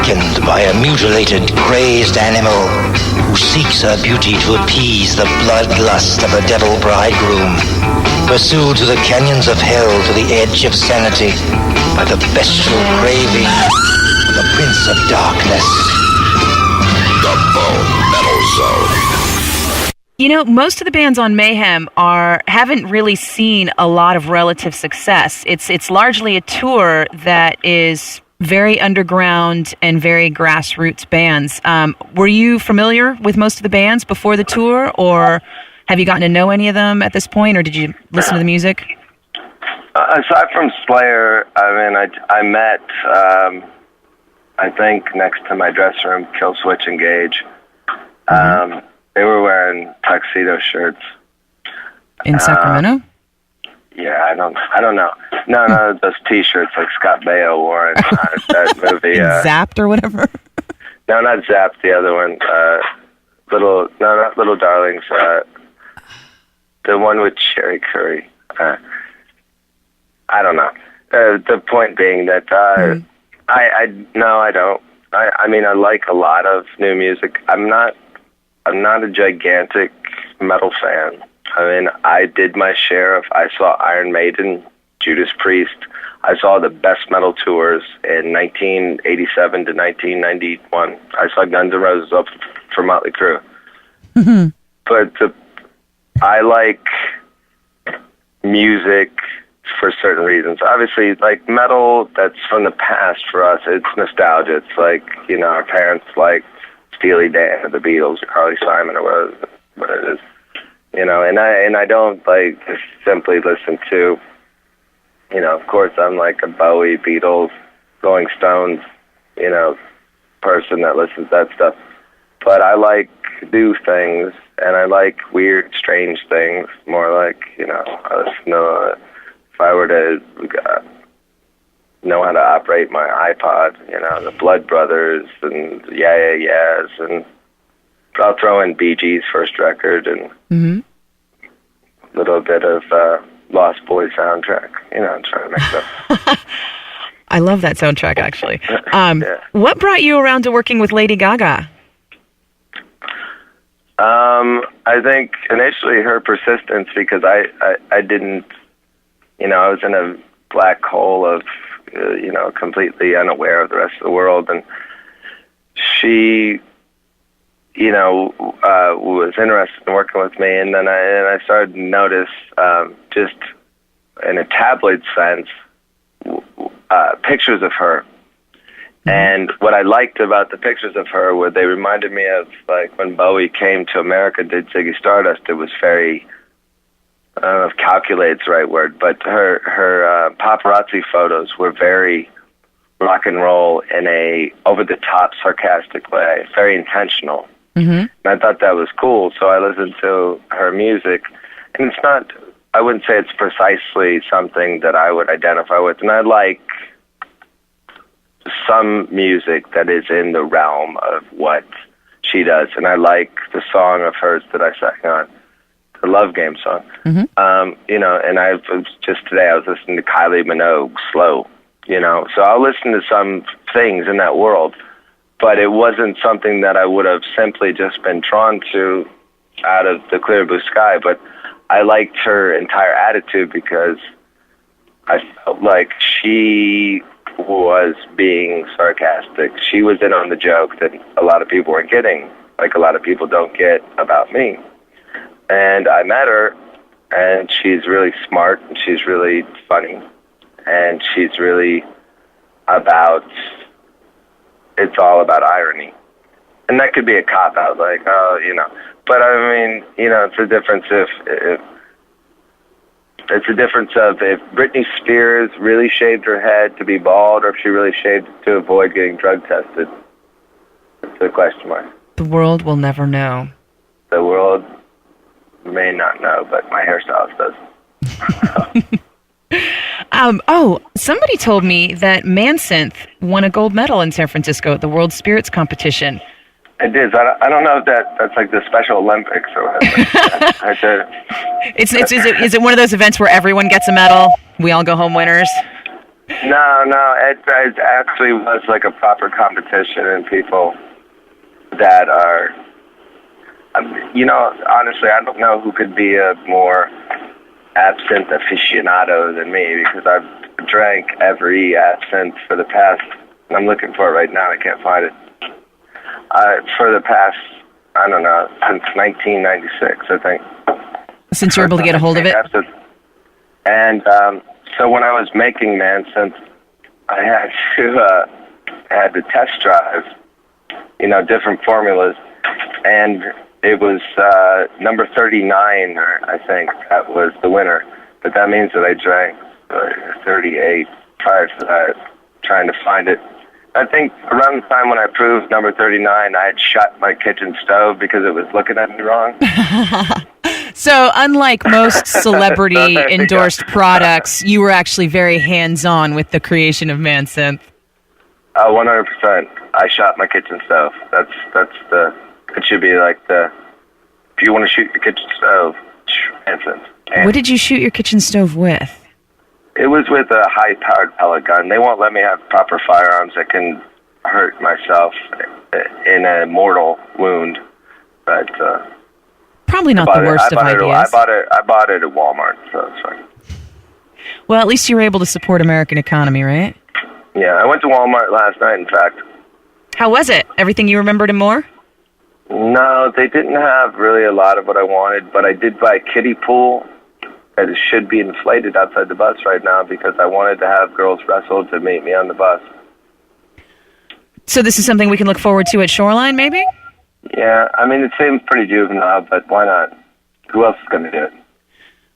weakened by a mutilated, crazed animal who seeks her beauty to appease the bloodlust of a devil bridegroom, pursued to the canyons of hell to the edge of sanity by the bestial craving of the Prince of Darkness. The Bone Metal Zone. You know, most of the bands on Mayhem haven't really seen a lot of relative success. It's largely a tour that is very underground and very grassroots bands. Were you familiar with most of the bands before the tour, or have you gotten to know any of them at this point, or did you listen to the music? Aside from Slayer, I met, I think, next to my dressing room, Killswitch Engage. They were wearing tuxedo shirts. In Sacramento? Yeah, I don't know. No, those T-shirts like Scott Baio wore in that movie. Zapped or whatever? No, not Zapped, the other one. Not Little Darlings. The one with Sherry Curry. I don't know. The point being that I don't. I like a lot of new music. I'm not a gigantic metal fan. I did my share of. I saw Iron Maiden, Judas Priest. I saw the best metal tours in 1987 to 1991. I saw Guns N' Roses up for Motley Crue. Mm-hmm. But I like music for certain reasons. Obviously, like metal that's from the past for us, it's nostalgia. It's like, our parents like Steely Dan or the Beatles or Carly Simon or what it is. And I don't like just simply listen to, of course I'm like a Bowie, Beatles, Rolling Stones, person that listens to that stuff. But I like new things, and I like weird, strange things, more like, I listen to, if I were to know how to operate my iPod, the Blood Brothers and Yeah Yeahs, and I'll throw in Bee Gees' first record and a little bit of Lost Boys soundtrack, trying to make them. I love that soundtrack, actually. Yeah. What brought you around to working with Lady Gaga? I think initially her persistence, because I didn't, I was in a black hole of, completely unaware of the rest of the world, and she, was interested in working with me, and then I started to notice, just in a tabloid sense, pictures of her. And what I liked about the pictures of her were they reminded me of, like, when Bowie came to America, did Ziggy Stardust. It was very, I don't know if calculate's the right word, but her paparazzi photos were very rock and roll in a over-the-top sarcastic way, very intentional. And I thought that was cool, so I listened to her music. And it's not, I wouldn't say it's precisely something that I would identify with. And I like some music that is in the realm of what she does. And I like the song of hers that I sang on, the Love Game song. And I was just today I was listening to Kylie Minogue, Slow, So I'll listen to some things in that world, but it wasn't something that I would have simply just been drawn to out of the clear blue sky. But I liked her entire attitude because I felt like she was being sarcastic. She was in on the joke that a lot of people weren't getting, like a lot of people don't get about me. And I met her, and she's really smart, and she's really funny, and she's really it's all about irony. And that could be a cop-out, like, But it's a difference if Britney Spears really shaved her head to be bald, or if she really shaved it to avoid getting drug tested. It's a question mark. The world will never know. The world may not know, but my hairstylist does. Somebody told me that Manson won a gold medal in San Francisco at the World Spirits Competition. It is. I don't know if that's like the Special Olympics or whatever. Is it one of those events where everyone gets a medal? We all go home winners? No, it actually was like a proper competition, and people that are, honestly, I don't know who could be a more absinthe aficionado than me, because I've drank every absinthe for the past, I'm looking for it right now, I can't find it, for the past, I don't know, since 1996, I think. Since you were able to get a hold of it? And so when I was making Manson, I had to test drive, different formulas, and it was number 39, I think, that was the winner. But that means that I drank 38 prior to that, trying to find it. I think around the time when I proved number 39, I had shut my kitchen stove because it was looking at me wrong. So unlike most celebrity-endorsed products, you were actually very hands-on with the creation of Manson. 100%. I shot my kitchen stove. It should be like if you want to shoot your kitchen stove, Manson. What did you shoot your kitchen stove with? It was with a high-powered pellet gun. They won't let me have proper firearms that can hurt myself in a mortal wound. But probably not the worst of ideas. I bought it at Walmart, so it's fine. Well, at least you were able to support American economy, right? Yeah, I went to Walmart last night, in fact. How was it? Everything you remembered and more? No, they didn't have really a lot of what I wanted, but I did buy a kiddie pool. It should be inflated outside the bus right now because I wanted to have girls wrestle to meet me on the bus. So this is something we can look forward to at Shoreline, maybe? Yeah, I mean, it seems pretty juvenile, but why not? Who else is going to do it?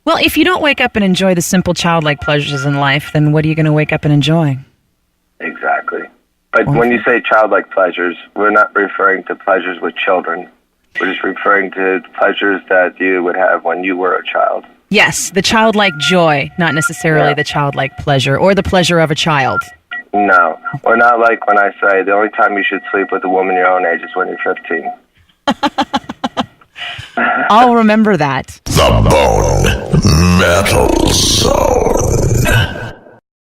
Well, if you don't wake up and enjoy the simple childlike pleasures in life, then what are you going to wake up and enjoy? Exactly. But when you say childlike pleasures, we're not referring to pleasures with children. We're just referring to pleasures that you would have when you were a child. Yes, the childlike joy, not necessarily the childlike pleasure, or the pleasure of a child. No, or not like when I say the only time you should sleep with a woman your own age is when you're 15. I'll remember that. The Bone Metal Zone.